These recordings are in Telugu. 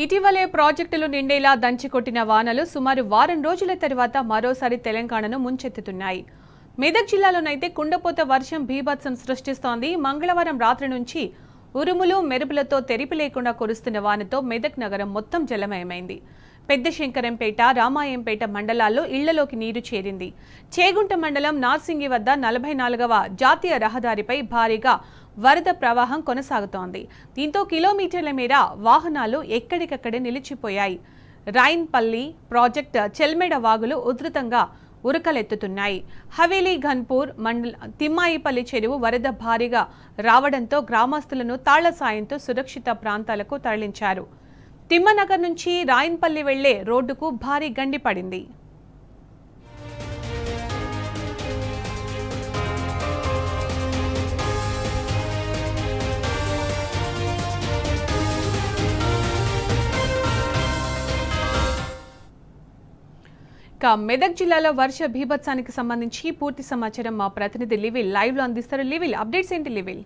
ఇటీవలే ప్రాజెక్టులు నిండేలా దంచికొట్టిన వానలు సుమారు వారం రోజుల తర్వాత మరోసారి తెలంగాణను ముంచెత్తుతున్నాయి. మెదక్ జిల్లాలోనైతే కుండపోత వర్షం బీభత్సం సృష్టిస్తోంది. మంగళవారం రాత్రి నుంచి ఉరుములు మెరుపులతో తెరిపి లేకుండా కురుస్తున్న వానతో మెదక్ నగరం మొత్తం జలమయమైంది. పెద్ద శంకరంపేట, రామాయంపేట మండలాల్లో ఇళ్లలోకి నీరు చేరింది. చేగుంట మండలం నార్సింగి వద్ద 44వ జాతీయ రహదారిపై భారీగా వరద ప్రవాహం కొనసాగుతోంది. దీంతో కిలోమీటర్ల మేర వాహనాలు ఎక్కడికక్కడే నిలిచిపోయాయి. రైన్పల్లి ప్రాజెక్ట్ చెల్మెడ వాగులు ఉధృతంగా ఉరకలెత్తుతున్నాయి. హవేలీ ఘన్పూర్ మండల తిమ్మాయిపల్లి చెరువు వరద భారీగా రావడంతో గ్రామస్తులను తాళ్ల సాయంతో సురక్షిత ప్రాంతాలకు తరలించారు. తిమ్మనగర్ నుంచి రాయన్పల్లి వెళ్లే రోడ్డుకు భారీ గండి పడింది. మెదక్ జిల్లాలో వర్ష బీభత్సానికి సంబంధించి పూర్తి సమాచారం మా ప్రతినిధి లివిల్ లైవ్ లో అందిస్తారు. లివిల్, అప్డేట్స్ ఏంటి లివిల్?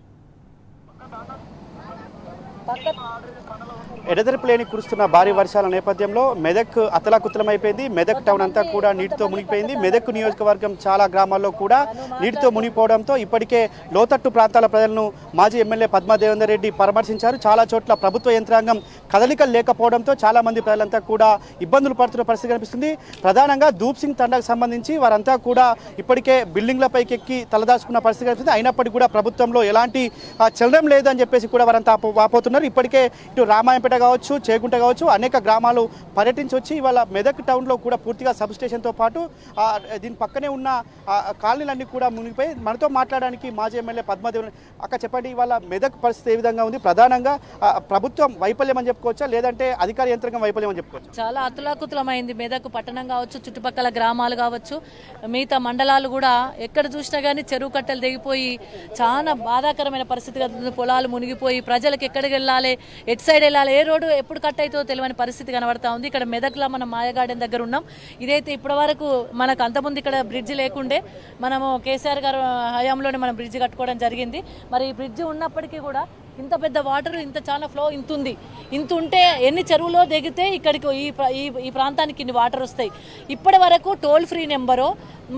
ఎడతెరిపిలేని కురుస్తున్న భారీ వర్షాల నేపథ్యంలో మెదక్ అతలాకుతలమైపోయింది. మెదక్ టౌన్ అంతా కూడా నీటితో మునిగిపోయింది. మెదక్ నియోజకవర్గం చాలా గ్రామాల్లో కూడా నీటితో మునిగిపోవడంతో ఇప్పటికే లోతట్టు ప్రాంతాల ప్రజలను మాజీ ఎమ్మెల్యే పద్మాదేవేందర్ రెడ్డి పరామర్శించారు. చాలా చోట్ల ప్రభుత్వ యంత్రాంగం కదలికలు లేకపోవడంతో చాలా మంది ప్రజలంతా కూడా ఇబ్బందులు పడుతున్న పరిస్థితి కనిపిస్తుంది. ప్రధానంగా ధూప్ సింగ్ తండాకు సంబంధించి వారంతా కూడా ఇప్పటికే బిల్డింగ్లపైకి ఎక్కి తలదాచుకున్న పరిస్థితి కనిపిస్తుంది. అయినప్పటికీ కూడా ప్రభుత్వంలో ఎలాంటి చలనం లేదని చెప్పేసి కూడా వారంతా వాపోతున్నారు. ఇప్పటికే ఇటు రామాయంపేట కావచ్చు, చేగుంట కావచ్చు, అనేక గ్రామాలు పర్యటించి వచ్చి ఇవాళ మెదక్ టౌన్లో కూడా పూర్తిగా సబ్ స్టేషన్తో పాటు దీని పక్కనే ఉన్న కాలనీలన్నీ కూడా మునిగిపోయి మనతో మాట్లాడడానికి మాజీ ఎమ్మెల్యే పద్మాదేవి అక్క, చెప్పండి, ఇవాళ మెదక్ పరిస్థితి ఏ విధంగా ఉంది? ప్రధానంగా ప్రభుత్వం వైఫల్యం అని చెప్పుకోవచ్చా, లేదంటే అధికార యంత్రాంగం వైఫల్యం అని చెప్పుకోవచ్చు? చాలా అతులాకుతలమైంది మెదక్ పట్టణం కావచ్చు, చుట్టుపక్కల గ్రామాలు కావచ్చు, మిగతా మండలాలు కూడా ఎక్కడ చూసినా కానీ చెరువు కట్టలు దిగిపోయి చాలా బాధాకరమైన పరిస్థితి కలుగుతుంది. పొలాలు మునిగిపోయి ప్రజలకు ఎక్కడికి వెళ్ళాలి, ఎటు సైడ్ వెళ్ళాలి, ఏ రోడ్డు ఎప్పుడు కట్ అవుతుందో తెలియని పరిస్థితి కనబడతా ఉంది. ఇక్కడ మెదక్లో మనం మాయ గార్డెన్ దగ్గర ఉన్నాం. ఇదైతే ఇప్పటి వరకు మనకు అంతకుముందు ఇక్కడ బ్రిడ్జ్ లేకుండే, మనము కేసీఆర్ గారు హయాంలోనే మనం బ్రిడ్జ్ కట్టుకోవడం జరిగింది. మరి ఈ బ్రిడ్జ్ ఉన్నప్పటికీ కూడా ఇంత పెద్ద వాటర్, ఇంత చాలా ఫ్లో ఇంత ఉంది. ఇంత ఉంటే ఎన్ని చెరువులో దిగితే ఇక్కడికి ఈ ప్రాంతానికి ఇన్ని వాటర్ వస్తాయి. ఇప్పటి వరకు టోల్ ఫ్రీ నెంబరో,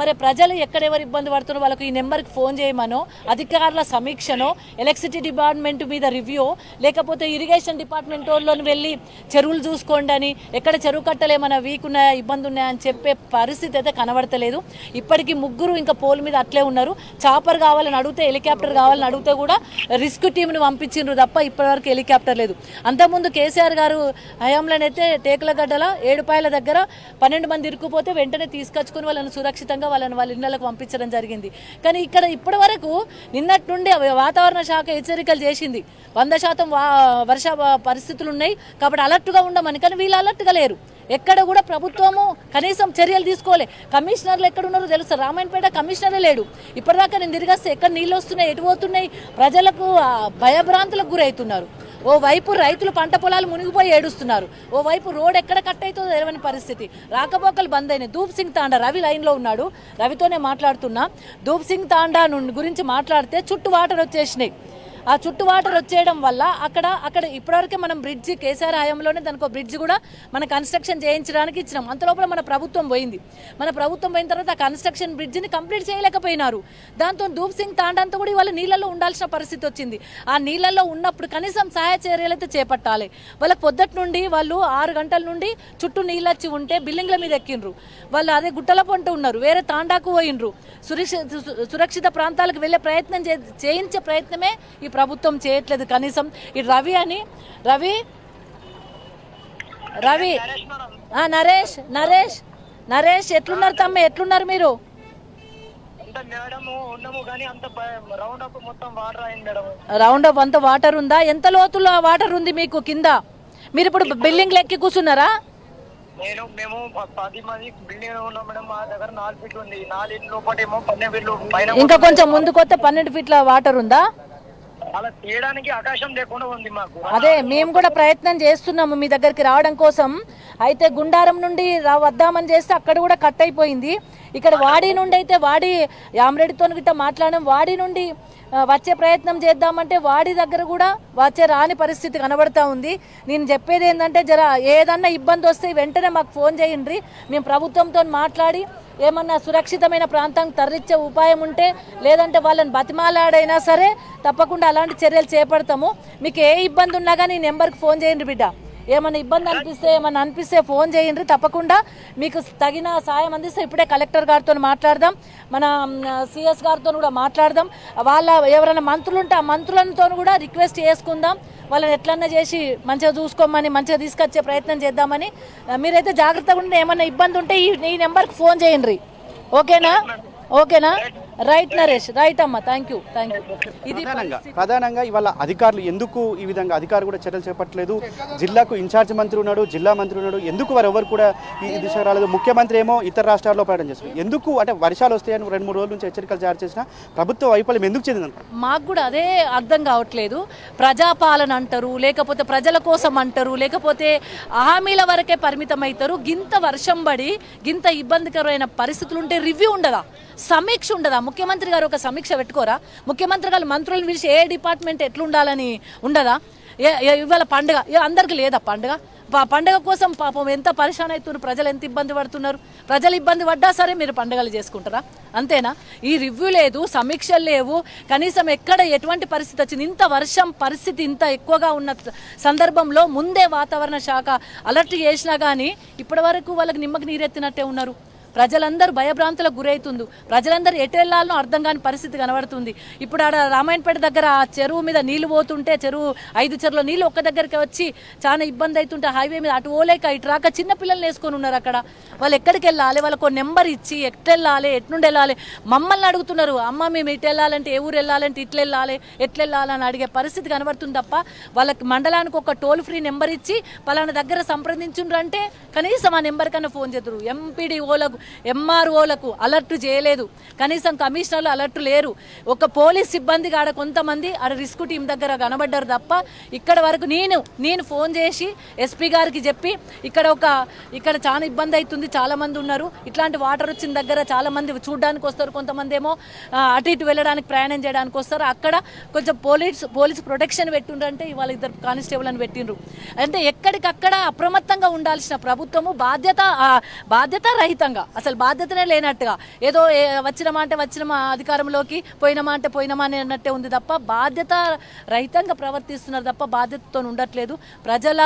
మరి ప్రజలు ఎక్కడెవరు ఇబ్బంది పడుతున్నారో వాళ్ళకు ఈ నెంబర్కి ఫోన్ చేయమనో, అధికారుల సమీక్షనో, ఎలక్ట్రిసిటీ డిపార్ట్మెంట్ మీద రివ్యూ, లేకపోతే ఇరిగేషన్ డిపార్ట్మెంట్ వాళ్ళని వెళ్ళి చెరువులు చూసుకోండి అని, ఎక్కడ చెరువు కట్టలు ఏమైనా వీక్ ఉన్నాయా, ఇబ్బంది ఉన్నాయా అని చెప్పే పరిస్థితి అయితే కనబడతలేదు. ఇప్పటికీ ముగ్గురు ఇంకా పోల్ మీద అట్లే ఉన్నారు. చాపర్ కావాలని అడిగితే, హెలికాప్టర్ కావాలని అడిగితే కూడా రిస్క్ టీంని పంపించిండ్రు తప్ప ఇప్పటివరకు హెలికాప్టర్ లేదు. అంతకుముందు కేసీఆర్ గారు హయాంలోనైతే టేకులగడ్డల 7 పాయల దగ్గర 12 మంది ఇరుక్కుపోతే వెంటనే తీసుకొచ్చుకుని వాళ్ళని సురక్షితంగా వాళ్ళ ఇళ్లకు పంపించడం జరిగింది. కానీ ఇక్కడ ఇప్పటి వరకు నిన్నటి నుండి వాతావరణ శాఖ హెచ్చరికలు చేసింది, 100% వర్ష పరిస్థితులు ఉన్నాయి కాబట్టి అలర్ట్గా ఉండమని. కానీ వీళ్ళు అలర్ట్గా లేరు. ఎక్కడ కూడా ప్రభుత్వము కనీసం చర్యలు తీసుకోలే. కమిషనర్లు ఎక్కడున్నారో తెలుసు, రామాయణపేట కమిషనరే లేడు. ఇప్పటిదాకా నేను తిరిగేస్తే ఎక్కడ నీళ్ళు వస్తున్నాయి, ఎటు పోతున్నాయి, ప్రజలకు భయభ్రాంతులకు గురవుతున్నారు. ఓవైపు రైతులు పంట పొలాలు మునిగిపోయి ఏడుస్తున్నారు, ఓవైపు రోడ్ ఎక్కడ కట్ అవుతుందో తెలియని పరిస్థితి. రాకపోకలు బంద్ అయినాయి. ధూప్ సింగ్ తాండా రవి లైన్లో ఉన్నాడు, రవితోనే మాట్లాడుతున్నా. ధూప్ సింగ్ తాండా గురించి మాట్లాడితే చుట్టూ వాటర్ వచ్చేసినాయి. ఆ చుట్టూ వాటర్ వచ్చేయడం వల్ల అక్కడ ఇప్పటివరకే మనం బ్రిడ్జి కేసీఆర్ హయాంలోనే దానికి ఒక బ్రిడ్జ్ కూడా మన కన్స్ట్రక్షన్ చేయించడానికి ఇచ్చినాం. అంతలోపల మన ప్రభుత్వం పోయింది. మన ప్రభుత్వం పోయిన తర్వాత ఆ కన్స్ట్రక్షన్ బ్రిడ్జిని కంప్లీట్ చేయలేకపోయినారు. దాంతో ధూప్ సింగ్ తాండంతా కూడా ఇవాళ నీళ్ళలో ఉండాల్సిన పరిస్థితి వచ్చింది. ఆ నీళ్ళలో ఉన్నప్పుడు కనీసం సహాయ చర్యలు అయితే చేపట్టాలి. వాళ్ళకి పొద్దుటి నుండి వాళ్ళు 6 గంటల నుండి చుట్టూ నీళ్ళు వచ్చి ఉంటే బిల్డింగ్ల మీద ఎక్కిండ్రు. వాళ్ళు అదే గుట్టల పంట ఉన్నారు, వేరే తాండాకు పోయినరు. సురక్షిత ప్రాంతాలకు వెళ్ళే ప్రయత్నం చేయించే ప్రయత్నమే ఈ ప్రభుత్వం చేయట్లేదు. కనీసం ఈ రవి నరేష్ ఎట్లున్నారు తమ్మ, ఎట్లున్నారు మీరు? రౌండ్ అప్ అంత వాటర్ ఉందా? ఎంత లోతులో వాటర్ ఉంది మీకు కింద? మీరు ఇప్పుడు బిల్డింగ్ లెక్కి కూర్చున్నారా? మేము 10 మంది బిల్డింగ్ లో ఉన్నాం మేడం. మా దగ్గర 4 ఫీట్లు ఉంది. 4 ఇంటి లోపల ఏమో 12 ఫీట్లు, ఇంకా కొంచెం ముందుకు వస్తే 12 ఫీట్ల వాటర్ ఉందా? అలా తీయడానికి అవకాశం లేకుండా ఉంది మాకు. అదే మేము కూడా ప్రయత్నం చేస్తున్నాము మీ దగ్గరికి రావడం కోసం. అయితే గుండారం నుండి వద్దామని చేస్తే అక్కడ కూడా కట్ అయిపోయింది. ఇక్కడ వాడి నుండి అయితే వాడి యామరెడ్డితో గిట్ట మాట్లాడడం, వాడి నుండి వచ్చే ప్రయత్నం చేద్దామంటే వాడి దగ్గర కూడా వచ్చే రాని పరిస్థితి కనబడతా ఉంది. నేను చెప్పేది ఏంటంటే జర ఏదన్నా ఇబ్బంది వస్తే వెంటనే మాకు ఫోన్ చేయండి, మేము ప్రభుత్వంతో మాట్లాడి ఏమన్నా సురక్షితమైన ప్రాంతానికి తరలిచ్చే ఉపాయం ఉంటే, లేదంటే వాళ్ళని బతిమాలాడైనా సరే తప్పకుండా అలాంటి చర్యలు చేపడతాము. మీకు ఏ ఇబ్బంది ఉన్నా కానీ ఈ నెంబర్కి ఫోన్ చేయండి బిడ్డ. ఏమైనా ఇబ్బంది అనిపిస్తే ఫోన్ చేయండి, తప్పకుండా మీకు తగిన సాయం అందిస్తే. ఇప్పుడే కలెక్టర్ గారితో మాట్లాడదాం, మన సిఎస్ గారితో కూడా మాట్లాడదాం. వాళ్ళ ఎవరైనా మంత్రులు ఉంటే ఆ మంత్రులతో కూడా రిక్వెస్ట్ చేసుకుందాం, వాళ్ళని ఎట్లన్నా చేసి మంచిగా చూసుకోమని, మంచిగా తీసుకొచ్చే ప్రయత్నం చేద్దామని. మీరైతే జాగ్రత్తగా ఉండి ఏమైనా ఇబ్బంది ఉంటే ఈ నెంబర్కి ఫోన్ చేయండి. ఓకేనా? రైట్ నరేష్, రైట్ అమ్మా, థ్యాంక్ యూ. ఇది ప్రధానంగా ఇవాళ అధికారులు ఎందుకు ఈ విధంగా అధికారులు కూడా చర్యలు చేపట్టలేదు? జిల్లాకు ఇన్ఛార్జ్ మంత్రి ఉన్నాడు, జిల్లా మంత్రి ఉన్నాడు, ఎందుకు వారు ఎవరు కూడా ఈ దిశ రాలేదు? ముఖ్యమంత్రి ఏమో ఇతర రాష్ట్రాల్లో పర్యటన చేస్తున్నారు. ఎందుకు అంటే వర్షాలు వస్తాయని 2-3 రోజుల నుంచి హెచ్చరికలు జారీ చేసిన ప్రభుత్వ వైఫల్యం ఎందుకు చెందింది? మాకు కూడా అదే అర్థం కావట్లేదు. ప్రజాపాలన అంటారు, లేకపోతే ప్రజల కోసం అంటారు, లేకపోతే హామీల వరకే పరిమితం అవుతారు. గింత వర్షం పడి గింత ఇబ్బందికరమైన పరిస్థితులు ఉంటే రివ్యూ ఉండదా, సమీక్ష ఉండదా? ముఖ్యమంత్రి గారు ఒక సమీక్ష పెట్టుకోరా? ముఖ్యమంత్రి గారు మంత్రులను పిలిచి ఏ డిపార్ట్మెంట్ ఎట్లుండాలని ఉండదా? ఇవాళ పండుగ అందరికి లేదా పండుగ? పండుగ కోసం పాపం ఎంత పరిశాన్ అవుతున్నారు ప్రజలు, ఎంత ఇబ్బంది పడుతున్నారు ప్రజలు. ఇబ్బంది పడ్డా సరే మీరు పండుగలు చేసుకుంటారా? అంతేనా? ఈ రివ్యూ లేదు, సమీక్షలు లేవు, కనీసం ఎక్కడ ఎటువంటి పరిస్థితి వచ్చింది? ఇంత వర్షం పరిస్థితి ఇంత ఎక్కువగా ఉన్న సందర్భంలో ముందే వాతావరణ శాఖ అలర్ట్ చేసినా కానీ ఇప్పటి వరకు వాళ్ళకి నిమ్మకి నీరెత్తినట్టే ఉన్నారు. ప్రజలందరూ భయభ్రాంతులకు గురవుతుంది. ప్రజలందరూ ఎటు వెళ్ళాలనో అర్థం కాని పరిస్థితి కనబడుతుంది. ఇప్పుడు ఆడ రామాయణపేట దగ్గర ఆ చెరువు మీద నీళ్లు పోతుంటే, చెరువు 5 చెరువులో నీళ్ళు ఒక్క దగ్గరికి వచ్చి చాలా ఇబ్బంది అవుతుంటే హైవే మీద అటు పోలేక ఇటు రాక చిన్న పిల్లల్ని వేసుకొని ఉన్నారు అక్కడ. వాళ్ళు ఎక్కడికి వెళ్ళాలి? వాళ్ళకు నెంబర్ ఇచ్చి ఎట్టు వెళ్ళాలి, ఎట్నుండి వెళ్ళాలి మమ్మల్ని అడుగుతున్నారు. అమ్మ మేము ఇటు వెళ్ళాలంటే, ఏ ఊరు వెళ్ళాలంటే ఇట్లా వెళ్ళాలి, ఎట్లా వెళ్ళాలని అడిగే పరిస్థితి కనబడుతుంది తప్ప వాళ్ళకి మండలానికి ఒక టోల్ ఫ్రీ నెంబర్ ఇచ్చి పలానా దగ్గర సంప్రదించుండ్రంటే కనీసం ఆ నెంబర్ కన్నా ఫోన్ చేద్దరు. ఎంపీడీఓలకు, ఎంఆర్ఓలకు అలర్ట్ చేయలేదు, కనీసం కమిషనర్లు అలర్ట్ లేరు. ఒక పోలీస్ సిబ్బంది కాడ కొంతమంది ఆడ రిస్క్ టీం దగ్గర కనబడ్డారు తప్ప ఇక్కడ వరకు నేను ఫోన్ చేసి ఎస్పీ గారికి చెప్పి ఇక్కడ చాలా ఇబ్బంది అవుతుంది, చాలా మంది ఉన్నారు, ఇట్లాంటి వాటర్ వచ్చిన దగ్గర చాలా మంది చూడడానికి వస్తారు, కొంతమంది ఏమో అటు ఇటు వెళ్ళడానికి ప్రయాణం చేయడానికి వస్తారు. అక్కడ కొంచెం పోలీస్ ప్రొటెక్షన్ పెట్టిండ్రంటే ఇవాళ 2 కానిస్టేబుల్ అని పెట్టిండ్రు. అంటే ఎక్కడికక్కడ అప్రమత్తంగా ఉండాల్సిన ప్రభుత్వము బాధ్యత రహితంగా, అసలు బాధ్యతనే లేనట్టుగా, ఏదో వచ్చినమా అంటే వచ్చినమా అధికారంలోకి, పోయినమా అంటే పోయినమా అని అన్నట్టే ఉంది తప్ప బాధ్యత రహితంగా ప్రవర్తిస్తున్నారు తప్ప బాధ్యతతో ఉండట్లేదు. ప్రజల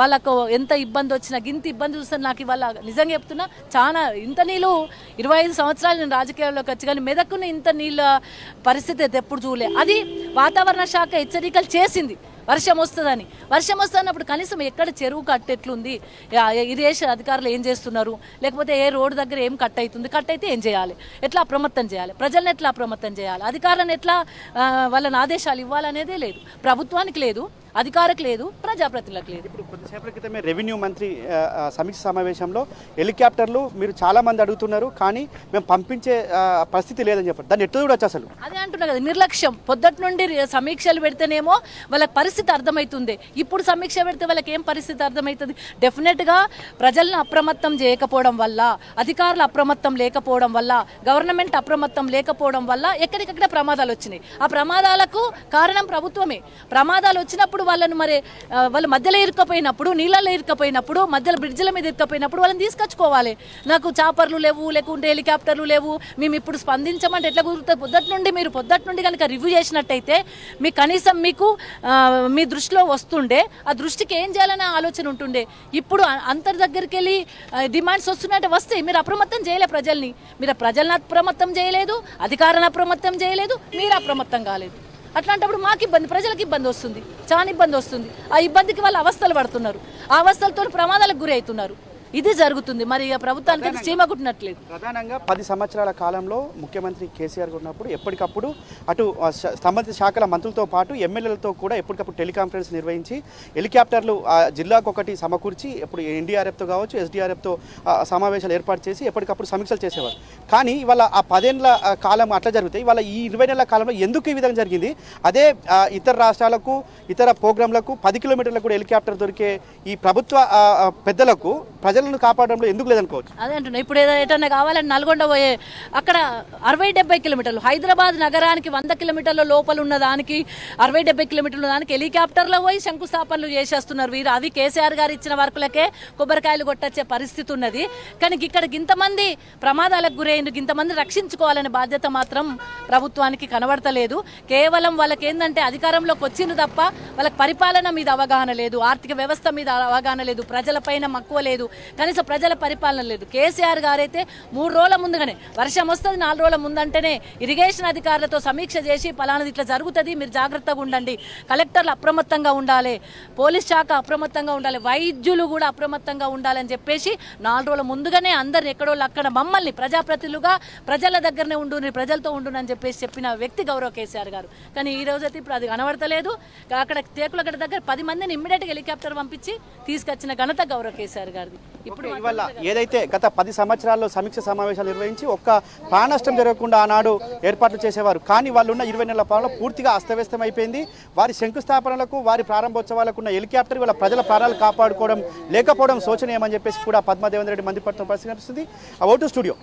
వాళ్ళకు ఎంత ఇబ్బంది వచ్చినా, గింత ఇబ్బంది చూస్తాను. నాకు ఇవాళ నిజంగా చెప్తున్నా, చాలా ఇంత నీళ్ళు 25 సంవత్సరాలు నేను రాజకీయాల్లోకి వచ్చి కానీ మెదక్కుని ఇంత నీళ్ళ పరిస్థితి ఎప్పుడు చూడలే. అది వాతావరణ శాఖ హెచ్చరికలు చేసింది వర్షం వస్తున్నప్పుడు కనీసం ఎక్కడ చెరువు కట్టెట్లుంది, ఇరిగేషన్ అధికారులు ఏం చేస్తున్నారు, లేకపోతే ఏ రోడ్డు దగ్గర ఏం కట్ అయితే ఏం చేయాలి, ఎట్లా అప్రమత్తం చేయాలి, ప్రజలను ఎట్లా అప్రమత్తం చేయాలి, అధికారులను ఎట్లా వాళ్ళని ఆదేశాలు ఇవ్వాలనేదే లేదు. ప్రభుత్వానికి లేదు, అధికారికి లేదు, ప్రజాప్రతినిధులకు లేదు. ఇప్పుడు కొద్దిసేపటి క్రితమే రెవెన్యూ మంత్రి సమీక్ష సమావేశంలో హెలికాప్టర్లు మీరు చాలా మంది అడుగుతున్నారు కానీ మేము పంపించే పరిస్థితి లేదని చెప్పారు. దాన్ని ఎట్లా చూడొచ్చు అసలు? అదే అంటున్నా కదా, నిర్లక్ష్యం. పొద్దుటి నుండి సమీక్షలు పెడితేనేమో వాళ్ళకి పరిస్థితి అర్థమవుతుంది, ఇప్పుడు సమీక్ష పెడితే వాళ్ళకి ఏం పరిస్థితి అర్థమవుతుంది? డెఫినెట్గా ప్రజలను అప్రమత్తం చేయకపోవడం వల్ల, అధికారులు అప్రమత్తం లేకపోవడం వల్ల, గవర్నమెంట్ అప్రమత్తం లేకపోవడం వల్ల ఎక్కడికక్కడ ప్రమాదాలు వచ్చినాయి. ఆ ప్రమాదాలకు కారణం ప్రభుత్వమే. ప్రమాదాలు వచ్చినప్పుడు వాళ్ళు మధ్యలో ఇరుక్కపోయినప్పుడు, నీళ్ళలో ఇరుక్కపోయినప్పుడు, మధ్యలో బ్రిడ్జిల మీద ఇరుక్కపోయినప్పుడు వాళ్ళని తీసుకొచ్చుకోవాలి. నాకు చాపర్లు లేవు, లేకుంటే హెలికాప్టర్లు లేవు, మేము ఇప్పుడు స్పందించమంటే ఎట్లా కుదురుతుంది? మీరు పొద్దుటి నుండి కనుక రివ్యూ చేసినట్టయితే కనీసం మీకు మీ దృష్టిలో వస్తుండే, ఆ దృష్టికి ఏం చేయాలనే ఆలోచన ఉంటుండే. ఇప్పుడు అంతర్ దగ్గరికి వెళ్ళి డిమాండ్స్ వస్తున్నాయంటే వస్తే మీరు అప్రమత్తం చేయలే ప్రజల్ని. మీరు ప్రజలను అప్రమత్తం చేయలేదు, అధికారాన్ని అప్రమత్తం చేయలేదు, మీరు అప్రమత్తం కాలేదు. అట్లాంటప్పుడు మాకు ఇబ్బంది, ప్రజలకు ఇబ్బంది వస్తుంది, చాలా ఇబ్బంది వస్తుంది. ఆ ఇబ్బందికి వాళ్ళు అవస్థలు పడుతున్నారు, ఆ అవస్థలతో ప్రమాదాలకు గురి అవుతున్నారు. ఇది జరుగుతుంది. మరి ప్రభుత్వానికి చీమ కుట్టినట్లేదు. ప్రధానంగా 10 సంవత్సరాల కాలంలో ముఖ్యమంత్రి కేసీఆర్ ఉన్నప్పుడు ఎప్పటికప్పుడు అటు సంబంధిత శాఖల మంత్రులతో పాటు ఎమ్మెల్యేలతో కూడా ఎప్పటికప్పుడు టెలికాన్ఫరెన్స్ నిర్వహించి హెలికాప్టర్లు జిల్లాకు ఒకటి సమకూర్చి ఎప్పుడు ఎన్డీఆర్ఎఫ్తో కావచ్చు, ఎస్డీఆర్ఎఫ్తో సమావేశాలు ఏర్పాటు చేసి ఎప్పటికప్పుడు సమీక్షలు చేసేవారు. కానీ ఇవాళ ఆ 10 ఏళ్ల కాలం అట్లా జరుగుతాయి, ఇవాళ ఈ 20 నెలల కాలంలో ఎందుకు ఈ విధంగా జరిగింది? అదే ఇతర రాష్ట్రాలకు, ఇతర ప్రోగ్రాంలకు 10 కిలోమీటర్లకు కూడా హెలికాప్టర్ దొరికే ఈ ప్రభుత్వ పెద్దలకు ప్రజల ప్రజలను కాపాడడంలో ఎందుకు లేదనుకోవచ్చు? అదే అంటున్నా, ఇప్పుడు ఏదైనా కావాలని నల్గొండ పోయే అక్కడ 60-70 కిలోమీటర్లు, హైదరాబాద్ నగరానికి 100 కిలోమీటర్ల లోపల ఉన్న దానికి 60-70 కిలోమీటర్ల దానికి హెలికాప్టర్లో పోయి శంకుస్థాపనలు చేసేస్తున్నారు వీరు. అవి కేసీఆర్ గారు ఇచ్చిన వర్కులకే కొబ్బరికాయలు కొట్టొచ్చే పరిస్థితి ఉన్నది. కానీ ఇక్కడ ఇంతమంది ప్రమాదాలకు గురైంది, ఇంతమంది రక్షించుకోవాలనే బాధ్యత మాత్రం ప్రభుత్వానికి కనబడతలేదు. కేవలం వాళ్ళకి ఏంటంటే అధికారంలోకి వచ్చింది తప్ప వాళ్ళకి పరిపాలన మీద అవగాహన లేదు, ఆర్థిక వ్యవస్థ మీద అవగాహన లేదు, ప్రజలపైన మక్కువ లేదు, కనీసం ప్రజల పరిపాలన లేదు. కేసీఆర్ గారైతే 3 రోజుల ముందుగానే వర్షం వస్తుంది, 4 రోజుల ముందంటేనే ఇరిగేషన్ అధికారులతో సమీక్ష చేసి పలానది ఇట్లా జరుగుతుంది, మీరు జాగ్రత్తగా ఉండండి, కలెక్టర్లు అప్రమత్తంగా ఉండాలి, పోలీస్ శాఖ అప్రమత్తంగా ఉండాలి, వైద్యులు కూడా అప్రమత్తంగా ఉండాలని చెప్పేసి 4 రోజుల ముందుగానే అందరిని ఎక్కడోళ్ళు అక్కడ మమ్మల్ని ప్రజాప్రతినిధులుగా ప్రజల దగ్గరనే ఉండు, ప్రజలతో ఉండునని చెప్పేసి చెప్పిన వ్యక్తి గౌరవ కేసీఆర్ గారు. కానీ ఈ రోజైతే ఇప్పుడు అది కనబడతలేదు. అక్కడ తేకులగడ్డ దగ్గర 10 మందిని ఇమ్మీడియట్గా హెలికాప్టర్ పంపించి తీసుకొచ్చిన ఘనత గౌరవ కేసీఆర్ గారిది. ఇప్పుడు ఇవాళ ఏదైతే గత 10 సంవత్సరాల్లో సమీక్ష సమావేశాలు నిర్వహించి ఒక్క ప్రాణ నష్టం జరగకుండా ఆనాడు ఏర్పాట్లు చేసేవారు. కానీ వాళ్ళు ఉన్న 20 నెలల పాలన పూర్తిగా అస్తవ్యస్తం అయిపోయింది. వారి శంకుస్థాపనలకు, వారి ప్రారంభోత్సవాలకు ఉన్న హెలికాప్టర్ వాళ్ళ ప్రజల ప్రాణాలు కాపాడుకోవడం లేకపోవడం శోచనీయమని చెప్పేసి కూడా పద్మదేవేంద్ర రెడ్డి మండిపడుతున్న పరిస్థితి కనిపిస్తుంది. Vote studio.